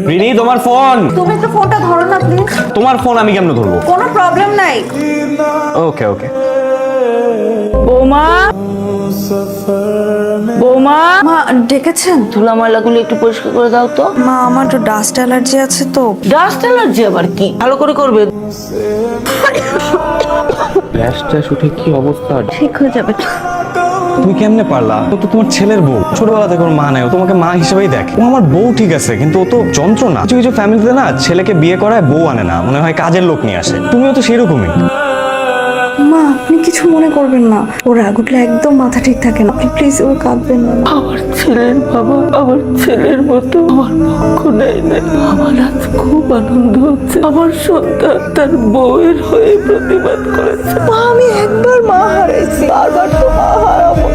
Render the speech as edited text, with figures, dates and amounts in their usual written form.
রিনি তোমার ফোন। তুমি একটু ফোনটা ধরো না প্লিজ। তোমার ফোন আমি কেমনে ধরবো? কোনো প্রবলেম নাই। ওকে ওকে। বৌমা, বৌমা, মা ডেকেছেন? ধুলা ময়লাগুলো একটু পরিষ্কার করে দাও তো। মা আমার একটু ডাস্ট অ্যালার্জি আছে তো। ডাস্ট অ্যালার্জি আবার কি? ভালো করে করবে। গ্যাসটা উঠে কি অবস্থা? ঠিক হয়ে যাবে। তুমি কেমনে পারলা? ও তো তোমার ছেলের বউ, ছোটবেলা থেকে ওর মা নাই, ও তোমাকে মা হিসেবেই দেখ। ও আমার বউ ঠিক আছে, কিন্তু ও তো যন্ত্রণা। কিছু কিছু ফ্যামিলিতে না ছেলেকে বিয়ে করায় বউ আনে না, মনে হয় কাজের লোক নিয়ে আসে। তুমিও তো সেরকমই। মা আপনি কিছু মনে করবেন না, ওর রাগ উঠলে একদম মাথা ঠিক থাকে না। আপনি প্লিজ ওর কাঁদবেন না। আমার ছেলের বাবা আমার ছেলের মতো আমার পক্ষ নেয় না। আমার আজ খুব আনন্দ হচ্ছে। আমার সন্তান তার বউয়ের হয়ে প্রতিবাদ করেছে। মা আমি একবার মা হারাইছি, বারবার তো মা হারাবো।